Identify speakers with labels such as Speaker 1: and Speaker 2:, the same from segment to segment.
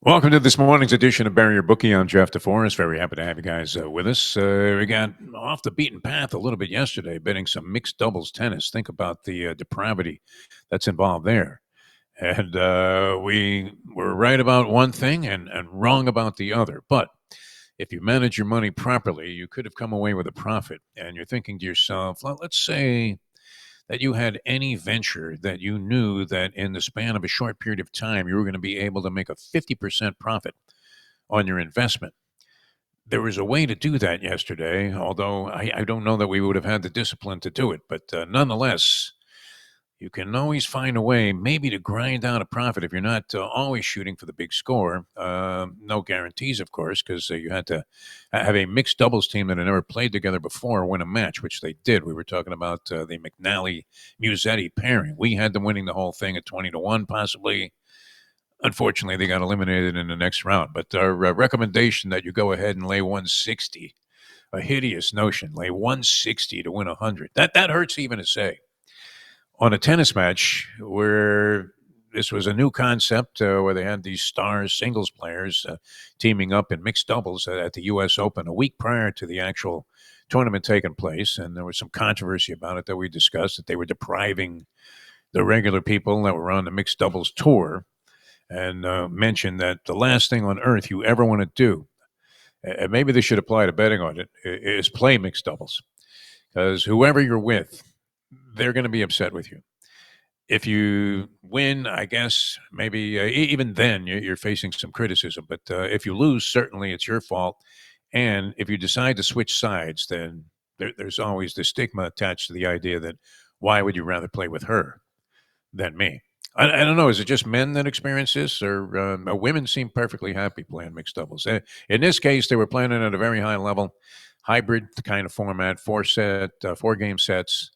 Speaker 1: Welcome to this morning's edition of Bury Your Bookie. I'm Jeff DeForest. Very happy to have you guys with us. We got off the beaten path a little bit yesterday, betting some mixed doubles tennis. Think about the depravity that's involved there. And we were right about one thing and wrong about the other. But if you manage your money properly, you could have come away with a profit. And you're thinking to yourself, let's say that you had any venture that you knew that in the span of a short period of time, you were going to be able to make a 50% profit on your investment. There was a way to do that yesterday, although I don't know that we would have had the discipline to do it. But nonetheless, you can always find a way maybe to grind out a profit if you're not always shooting for the big score. No guarantees, of course, because you had to have a mixed doubles team that had never played together before win a match, which they did. We were talking about the McNally-Musetti pairing. We had them winning the whole thing at 20-1, possibly. Unfortunately, they got eliminated in the next round. But our recommendation that you go ahead and lay 160, a hideous notion, lay 160 to win 100. That hurts even to say. On a tennis match where this was a new concept where they had these stars singles players teaming up in mixed doubles at the U.S. Open a week prior to the actual tournament taking place. And there was some controversy about it that we discussed, that they were depriving the regular people that were on the mixed doubles tour, and mentioned that the last thing on earth you ever want to do, and maybe this should apply to betting on it, is play mixed doubles. Because whoever you're with, they're going to be upset with you. If you win, I guess maybe even then you're facing some criticism. But if you lose, certainly it's your fault. And if you decide to switch sides, then there's always the stigma attached to the idea that why would you rather play with her than me? I don't know. Is it just men that experience this, or women seem perfectly happy playing mixed doubles? In this case, they were playing it at a very high level, hybrid kind of format, four game sets.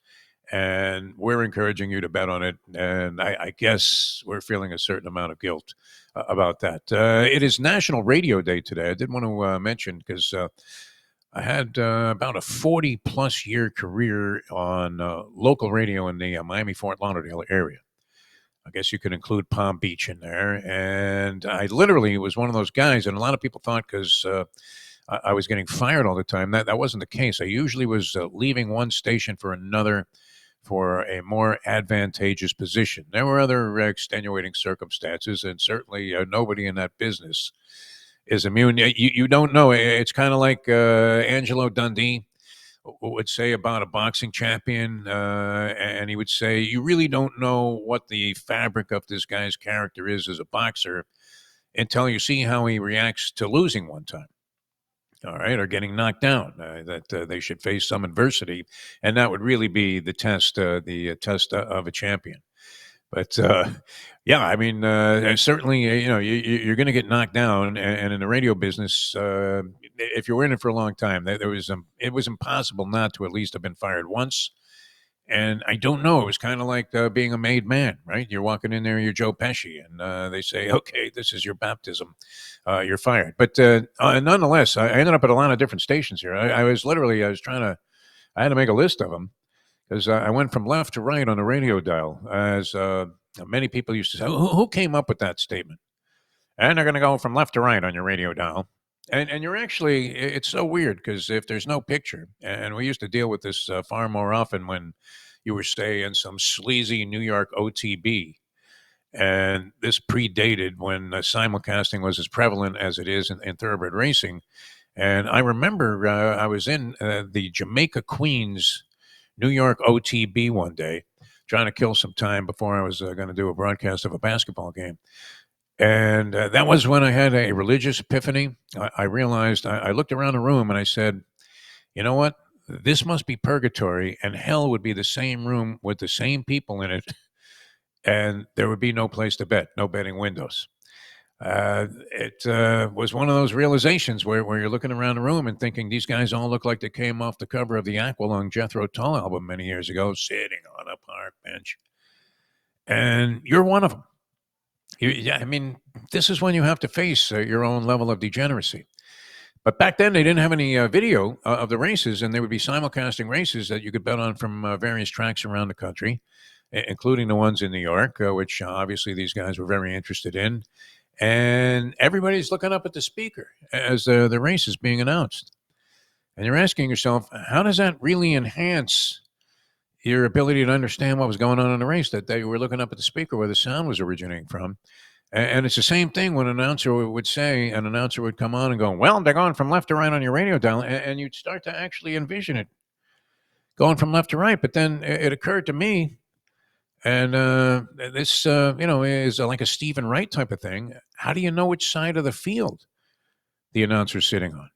Speaker 1: And we're encouraging you to bet on it. And I guess we're feeling a certain amount of guilt about that. It is National Radio Day today. I did want to mention because I had about a 40-plus year career on local radio in the Miami-Fort Lauderdale area. I guess you could include Palm Beach in there. And I literally was one of those guys, and a lot of people thought because I was getting fired all the time, that wasn't the case. I usually was leaving one station for another for a more advantageous position. There were other extenuating circumstances, and certainly nobody in that business is immune. You don't know. It's kind of like Angelo Dundee would say about a boxing champion, and he would say, you really don't know what the fabric of this guy's character is as a boxer until you see how he reacts to losing one time. All right, or getting knocked down, that they should face some adversity, and that would really be the test of a champion. But yeah, I mean, certainly, you're going to get knocked down, and in the radio business, if you're in it for a long time, it was impossible not to at least have been fired once. And I don't know. It was kind of like being a made man, right? You're walking in there, you're Joe Pesci, and they say, okay, this is your baptism. You're fired. But nonetheless, I ended up at a lot of different stations here. I had to make a list of them because I went from left to right on the radio dial, as many people used to say, who came up with that statement? And they're going to go from left to right on your radio dial. And you're actually, it's so weird because if there's no picture, and we used to deal with this far more often when you were, say, in some sleazy New York OTB, and this predated when simulcasting was as prevalent as it is in thoroughbred racing. And I remember I was in the Jamaica Queens New York OTB one day, trying to kill some time before I was going to do a broadcast of a basketball game. And that was when I had a religious epiphany. I realized, I looked around the room and I said, you know what? This must be purgatory, and hell would be the same room with the same people in it, and there would be no place to bet, no betting windows. It was one of those realizations where you're looking around the room and thinking, these guys all look like they came off the cover of the Aqualung Jethro Tull album many years ago, sitting on a park bench. And you're one of them. Yeah, I mean, this is when you have to face your own level of degeneracy. But back then, they didn't have any video of the races, and there would be simulcasting races that you could bet on from various tracks around the country, including the ones in New York, which obviously these guys were very interested in. and everybody's looking up at the speaker as the race is being announced. And you're asking yourself, how does that really enhance your ability to understand what was going on in the race? That they were looking up at the speaker where the sound was originating from. And it's the same thing when an announcer would come on and go, well, they're going from left to right on your radio dial. And you'd start to actually envision it going from left to right. But then it occurred to me, and this, is like a Stephen Wright type of thing. How do you know which side of the field the announcer's sitting on?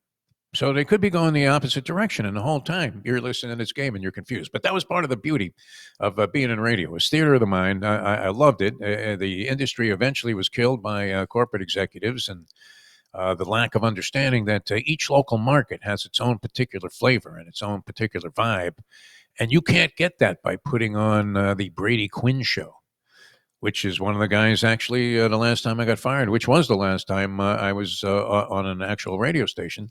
Speaker 1: So they could be going the opposite direction, and the whole time you're listening to this game and you're confused. But that was part of the beauty of being in radio. It was theater of the mind. I loved it. The industry eventually was killed by corporate executives and the lack of understanding that each local market has its own particular flavor and its own particular vibe. And you can't get that by putting on the Brady Quinn show, which is one of the guys actually the last time I got fired, which was the last time I was on an actual radio station.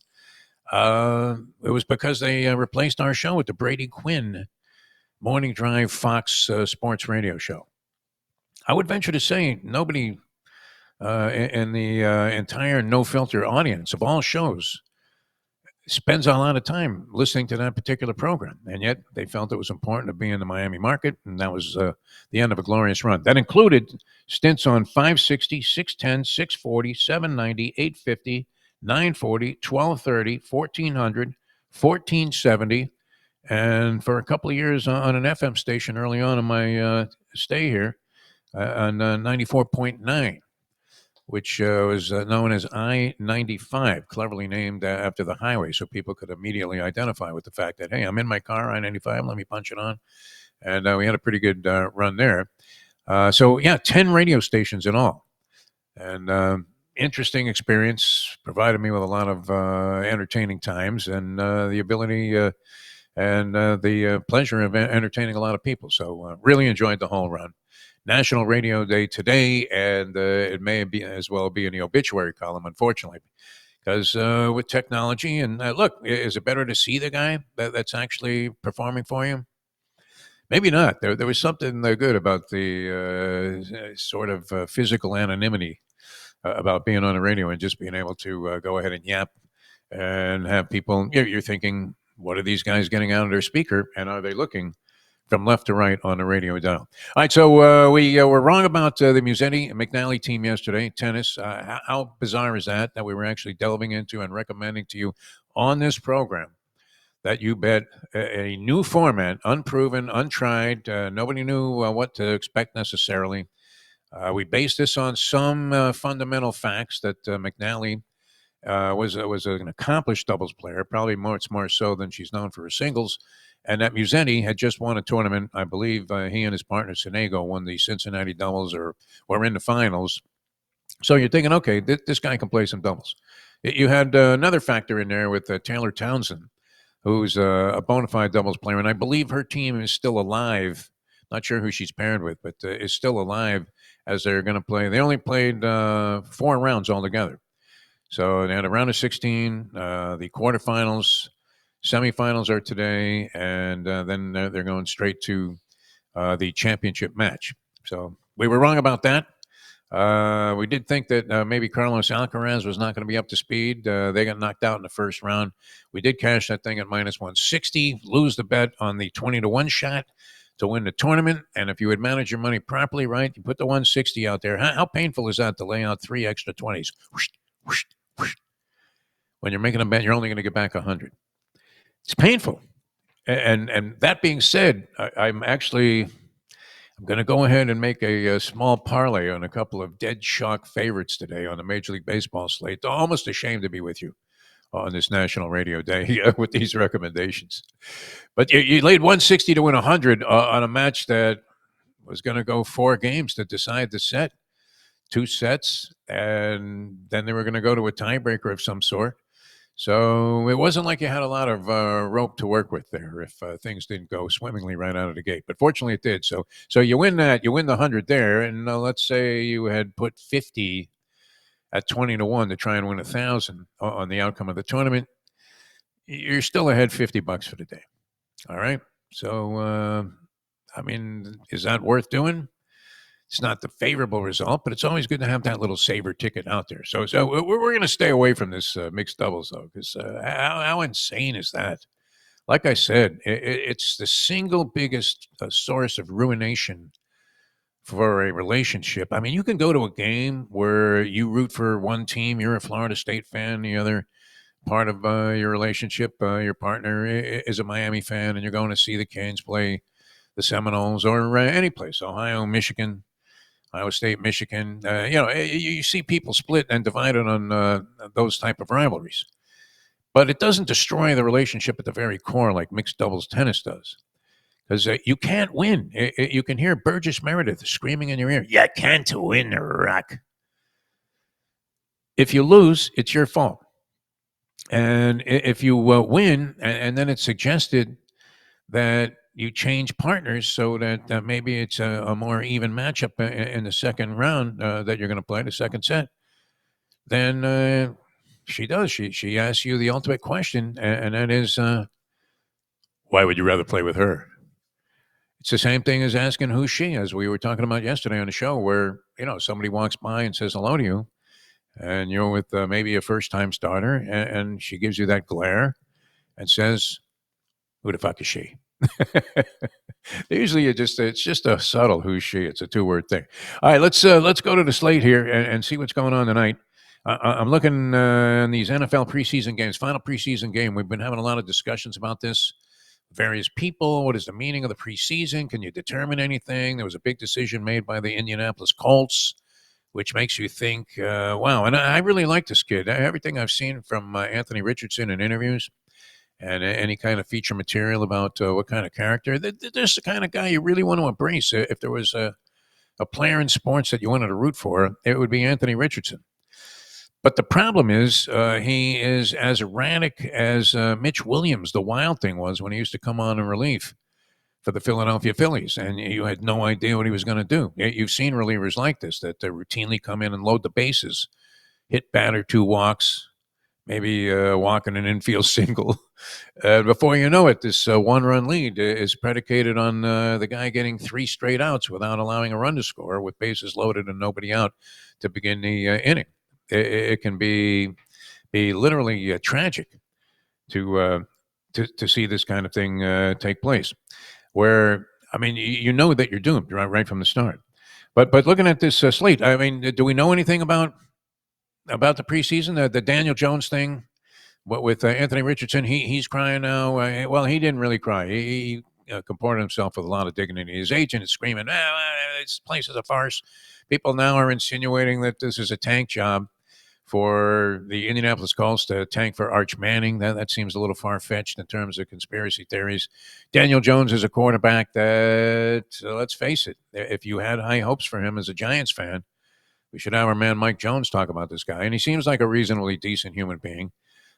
Speaker 1: It was because they replaced our show with the Brady Quinn Morning Drive Fox Sports Radio show. I would venture to say nobody in the entire No Filter audience of all shows spends a lot of time listening to that particular program. And yet they felt it was important to be in the Miami market. And that was the end of a glorious run. That included stints on 560, 610, 640, 790, 850, 940, 1230, 1400, 1470. And for a couple of years on an FM station early on in my stay here on 94.9. Which was known as I-95, cleverly named after the highway, so people could immediately identify with the fact that, hey, I'm in my car, I-95, let me punch it on. And we had a pretty good run there. 10 radio stations in all. And interesting experience, provided me with a lot of entertaining times and the ability and the pleasure of entertaining a lot of people. So really enjoyed the whole run. National Radio Day today, and it may be as well be in the obituary column, unfortunately, because with technology and look, is it better to see the guy that's actually performing for you? Maybe not. There was something good about the sort of physical anonymity about being on the radio and just being able to go ahead and yap and have people. You're thinking, what are these guys getting out of their speaker, and are they looking from left to right on the radio dial? All right, so we were wrong about the Musetti and McNally team yesterday, tennis. How bizarre is that we were actually delving into and recommending to you on this program that you bet a new format, unproven, untried. Nobody knew what to expect necessarily. We based this on some fundamental facts that McNally was an accomplished doubles player, probably much more so than she's known for her singles. And that Musetti had just won a tournament. I believe he and his partner, Sonego, won the Cincinnati doubles or were in the finals. So you're thinking, okay, this guy can play some doubles. You had another factor in there with Taylor Townsend, who's a bona fide doubles player. And I believe her team is still alive. Not sure who she's paired with, but is still alive as they're going to play. They only played 4 rounds altogether. So they had a round of 16, the quarterfinals. Semifinals are today, and then they're going straight to the championship match. So we were wrong about that. We did think that maybe Carlos Alcaraz was not going to be up to speed. They got knocked out in the first round. We did cash that thing at minus 160, lose the bet on the 20-1 shot to win the tournament. And if you would manage your money properly, right, you put the 160 out there. How painful is that to lay out 3 extra 20s? Whoosh, whoosh, whoosh. When you're making a bet, you're only going to get back 100. It's painful. And that being said, I'm going to go ahead and make a small parlay on a couple of dead shock favorites today on the Major League Baseball slate. Almost ashamed to be with you on this National Radio Day with these recommendations. But you laid 160 to win 100 on a match that was going to go 4 games to decide the set, 2 sets, and then they were going to go to a tiebreaker of some sort. So it wasn't like you had a lot of rope to work with there if things didn't go swimmingly right out of the gate. But fortunately, it did. So you win that. You win the 100 there. And let's say you had put 50 at 20-1 to try and win 1,000 on the outcome of the tournament. You're still ahead $50 for the day. All right. So, is that worth doing? It's not the favorable result, but it's always good to have that little saver ticket out there. So we're going to stay away from this mixed doubles though, because how insane is that? Like I said, it's the single biggest source of ruination for a relationship. I mean, you can go to a game where you root for one team, you're a Florida State fan, the other part of your relationship, your partner is a Miami fan, and you're going to see the Canes play the Seminoles or any place, Ohio, Michigan, Iowa State, Michigan. You see people split and divided on those type of rivalries. But it doesn't destroy the relationship at the very core like mixed doubles tennis does. Because you can't win. You can hear Burgess Meredith screaming in your ear, "You can't win, Rock." If you lose, it's your fault. And if you win, and then it's suggested that you change partners so that maybe it's a more even matchup in the second round that you're going to play, the second set, then she does. She asks you the ultimate question, and that is, why would you rather play with her? It's the same thing as asking who's she, as we were talking about yesterday on the show, where somebody walks by and says hello to you, and you're with maybe a first time starter, and she gives you that glare and says, "Who the fuck is she?" Usually, it's just a subtle "who's she." It's a two-word thing. All right, let's go to the slate here and see what's going on tonight. I'm looking in these NFL preseason games, final preseason game. We've been having a lot of discussions about this. Various people. What is the meaning of the preseason? Can you determine anything? There was a big decision made by the Indianapolis Colts, which makes you think, wow. And I really like this kid. Everything I've seen from Anthony Richardson in interviews and any kind of feature material about what kind of character, this is the kind of guy you really want to embrace. If there was a player in sports that you wanted to root for, it would be Anthony Richardson. But the problem is, he is as erratic as Mitch Williams, the Wild thing was when he used to come on in relief for the Philadelphia Phillies, and you had no idea what he was going to do. You've seen relievers like this that routinely come in and load the bases, hit batter, two walks, maybe walking an infield single. Before you know it, this one-run lead is predicated on the guy getting three straight outs without allowing a run to score with bases loaded and nobody out to begin the inning. It can be literally tragic to see this kind of thing take place. Where I mean, you know that you're doomed right from the start. But looking at this slate, I mean, do we know anything about the preseason, the Daniel Jones thing? What with Anthony Richardson, he's crying now. Well, he didn't really cry. He comported himself with a lot of dignity. His agent is screaming, "This place is a farce." People now are insinuating that this is a tank job for the Indianapolis Colts to tank for Arch Manning. That seems a little far fetched in terms of conspiracy theories. Daniel Jones is a quarterback that, let's face it, if you had high hopes for him as a Giants fan, we should have our man Mike Jones talk about this guy. And he seems like a reasonably decent human being,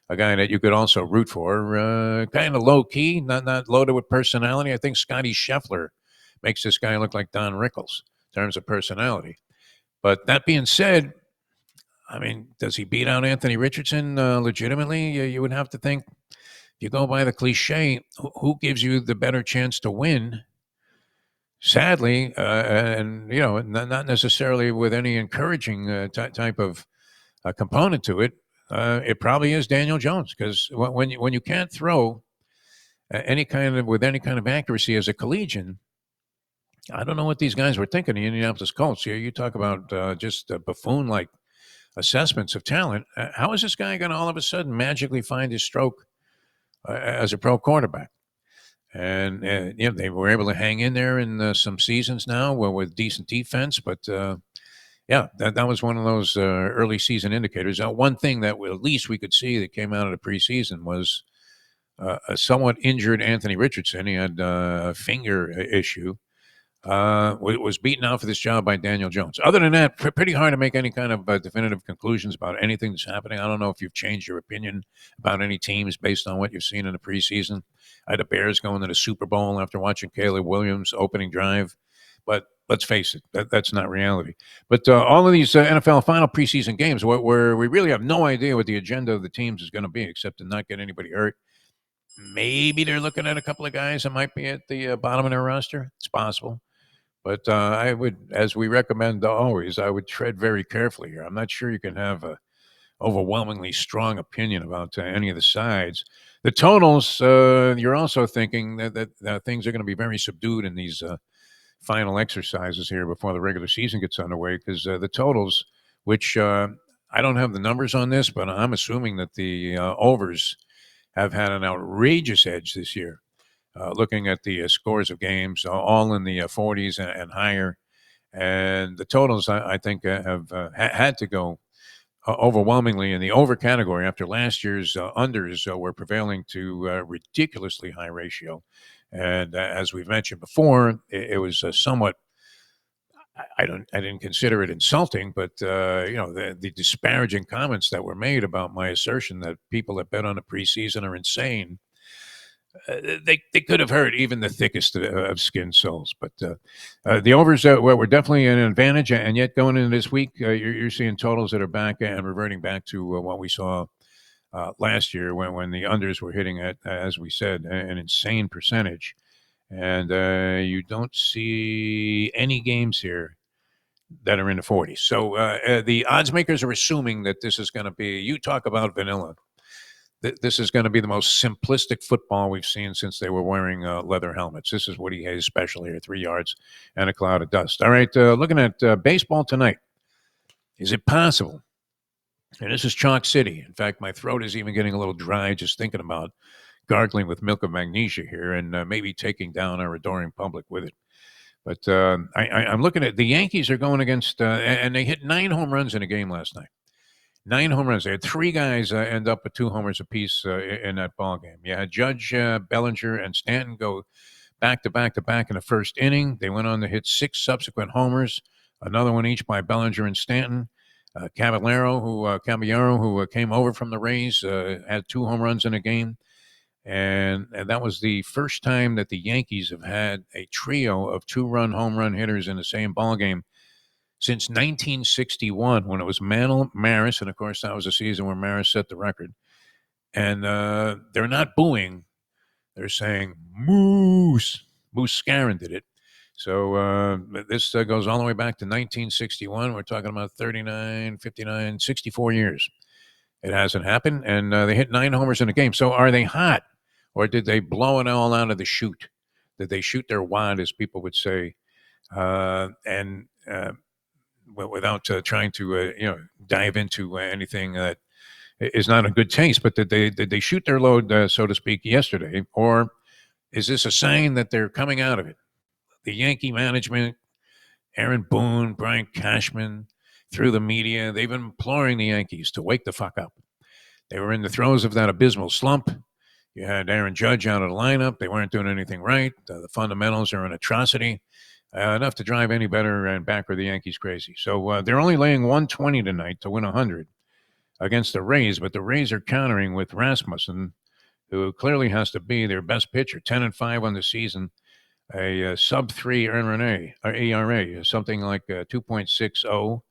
Speaker 1: a guy that you could also root for. Kind of low key, not loaded with personality. I think Scotty Scheffler makes this guy look like Don Rickles in terms of personality. But that being said, I mean, does he beat out Anthony Richardson legitimately? You would have to think, if you go by the cliche, who gives you the better chance to win? Sadly, and not necessarily with any encouraging type of component to it, it probably is Daniel Jones, because when you can't throw with any kind of accuracy as a collegian, I don't know what these guys were thinking. The Indianapolis Colts. Here, you talk about just buffoon-like assessments of talent. How is this guy going to all of a sudden magically find his stroke as a pro quarterback? And they were able to hang in there in some seasons now with decent defense. But that was one of those early season indicators. One thing that at least we could see that came out of the preseason was a somewhat injured Anthony Richardson. He had a finger issue. Was beaten out for this job by Daniel Jones. Other than that, pretty hard to make any kind of definitive conclusions about anything that's happening. I don't know if you've changed your opinion about any teams based on what you've seen in the preseason. I had the Bears going to the Super Bowl after watching Caleb Williams' opening drive. But let's face it, that's not reality. But all of these NFL final preseason games where we really have no idea what the agenda of the teams is going to be, except to not get anybody hurt. Maybe they're looking at a couple of guys that might be at the bottom of their roster. It's possible. But I would, as we recommend always, I would tread very carefully here. I'm not sure you can have a overwhelmingly strong opinion about any of the sides. The totals, you're also thinking that things are going to be very subdued in these final exercises here before the regular season gets underway because the totals, which I don't have the numbers on this, but I'm assuming that the overs have had an outrageous edge this year. Looking at the scores of games, all in the 40s and higher, and the totals, I think, have had to go overwhelmingly in the over category after last year's unders were prevailing to ridiculously high ratio. And as we've mentioned before, it was somewhat. I didn't consider it insulting, but the disparaging comments that were made about my assertion that people that bet on the preseason are insane. They could have hurt even the thickest of skin souls. But the overs were definitely an advantage, and yet going into this week, you're seeing totals that are back and reverting back to what we saw last year when the unders were hitting at, as we said, an insane percentage. And you don't see any games here that are in the 40s. So the odds makers are assuming that this is going to be, you talk about vanilla. This is going to be the most simplistic football we've seen since they were wearing leather helmets. This is Woody Hayes' special here, 3 yards and a cloud of dust. All right, looking at baseball tonight. Is it possible? And this is Chalk City. In fact, my throat is even getting a little dry just thinking about gargling with milk of magnesia here and maybe taking down our adoring public with it. But I'm looking at the Yankees are going against, and they hit 9 home runs in a game last night. 9 home runs. They had 3 guys end up with 2 homers apiece in that ball game. You had Judge, Bellinger, and Stanton go back to back to back in the first inning. They went on to hit 6 subsequent homers, another one each by Bellinger and Stanton. Caballero, who came over from the Rays, had 2 home runs in a game. And that was the first time that the Yankees have had a trio of 2-run home run hitters in the same ball game since 1961, when it was Mantle, Maris, and of course that was a season where Maris set the record. And they're not booing; they're saying Moose. Moose Scarin did it. So this goes all the way back to 1961. We're talking about 39, 59, 64 years. It hasn't happened, and they hit 9 homers in a game. So are they hot? Or did they blow it all out of the chute? Did they shoot their wad, as people would say, and without trying to dive into anything that is not in good taste? But did they shoot their load, so to speak, yesterday, or is this a sign that they're coming out of it? The Yankee management, Aaron Boone, Brian Cashman, through the media, they've been imploring the Yankees to wake the fuck up. They were in the throes of that abysmal slump. You had Aaron Judge out of the lineup. They weren't doing anything right. The fundamentals are an atrocity, enough to drive any better and back for the Yankees crazy. So they're only laying 120 tonight to win 100 against the Rays, but the Rays are countering with Rasmussen, who clearly has to be their best pitcher, 10-5 on the season, a sub-3 ERA, something like 2.60,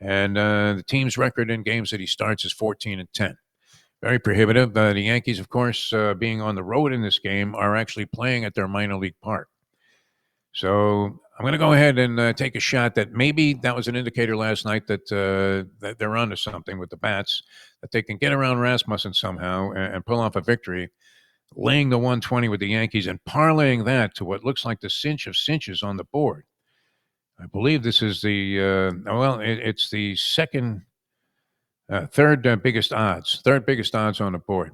Speaker 1: and the team's record in games that he starts is 14-10. Very prohibitive. The Yankees, of course, being on the road in this game, are actually playing at their minor league park. So I'm going to go ahead and take a shot that maybe that was an indicator last night that they're onto something with the bats, that they can get around Rasmussen somehow and pull off a victory, laying the 120 with the Yankees and parlaying that to what looks like the cinch of cinches on the board. I believe this is it's the third biggest odds on the board.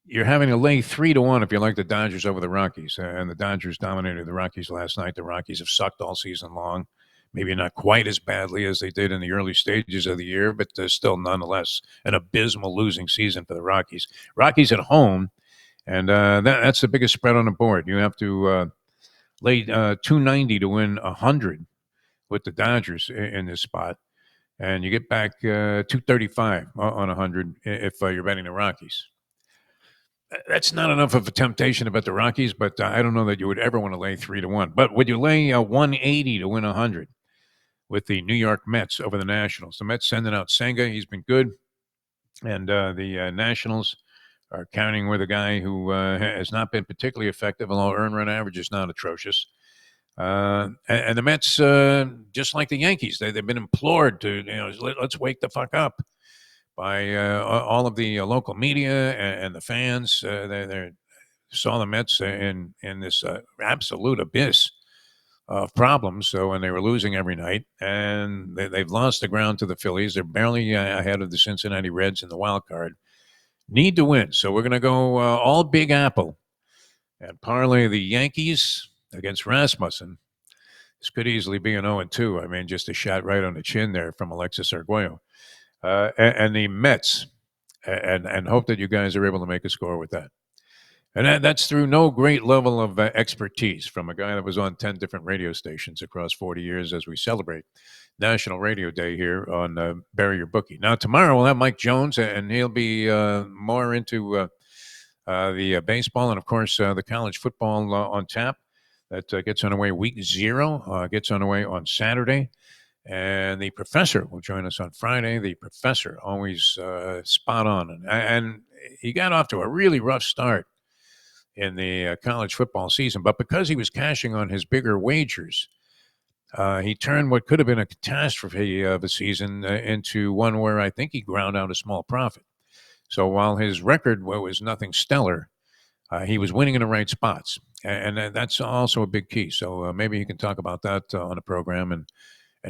Speaker 1: You're having to lay 3-1 if you like the Dodgers over the Rockies, and the Dodgers dominated the Rockies last night. The Rockies have sucked all season long, maybe not quite as badly as they did in the early stages of the year, but still nonetheless an abysmal losing season for the Rockies. Rockies at home, and that's the biggest spread on the board. You have to lay 290 to win 100 with the Dodgers in this spot. And you get back 235 on 100 if you're betting the Rockies. That's not enough of a temptation to bet the Rockies, but I don't know that you would ever want to lay 3-1. But would you lay 180 to win 100 with the New York Mets over the Nationals? The Mets sending out Senga. He's been good. And the Nationals are counting with a guy who has not been particularly effective, although earned run average is not atrocious. And the Mets, just like the Yankees, they've been implored to, let's wake the fuck up by all of the local media and the fans. They saw the Mets in this absolute abyss of problems. So, and they were losing every night, and they've lost the ground to the Phillies. They're barely ahead of the Cincinnati Reds in the wild card. Need to win. So we're going to go all Big Apple and parlay the Yankees against Rasmussen. This could easily be an 0-2. I mean, just a shot right on the chin there from Alexis Arguello. And the Mets, and hope that you guys are able to make a score with that. And that's through no great level of expertise from a guy that was on 10 different radio stations across 40 years as we celebrate National Radio Day here on Bury Your Bookie. Now, tomorrow we'll have Mike Jones, and he'll be more into the baseball and, of course, the college football on tap. That gets underway week 0, gets underway on Saturday. And the professor will join us on Friday. The professor, always spot on. And he got off to a really rough start in the college football season. But because he was cashing on his bigger wagers, he turned what could have been a catastrophe of a season into one where I think he ground out a small profit. So while his record was nothing stellar, he was winning in the right spots. And that's also a big key. So maybe he can talk about that on the program and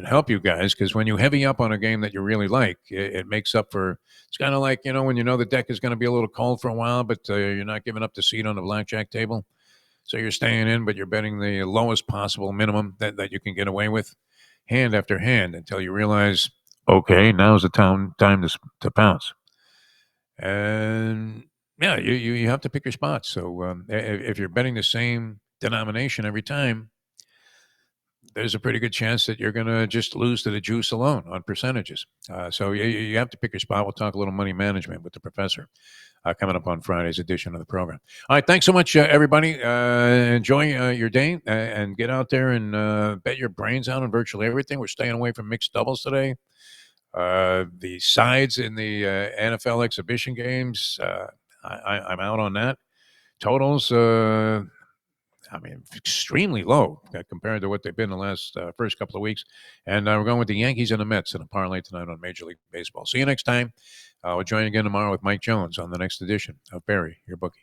Speaker 1: help you guys, because when you heavy up on a game that you really like, it makes up for. It's kind of like, when the deck is going to be a little cold for a while, but you're not giving up the seat on the blackjack table. So you're staying in, but you're betting the lowest possible minimum that you can get away with, hand after hand, until you realize, okay, now's the time to pounce. And yeah, you have to pick your spots. So if you're betting the same denomination every time, there's a pretty good chance that you're going to just lose to the juice alone on percentages. So you have to pick your spot. We'll talk a little money management with the professor coming up on Friday's edition of the program. All right, thanks so much, everybody. Enjoy your day and get out there and bet your brains out on virtually everything. We're staying away from mixed doubles today. The sides in the NFL exhibition games, I'm out on that. Totals, extremely low compared to what they've been the last first couple of weeks. And we're going with the Yankees and the Mets in a parlay tonight on Major League Baseball. See you next time. We'll join you again tomorrow with Mike Jones on the next edition of Bury Your Bookie.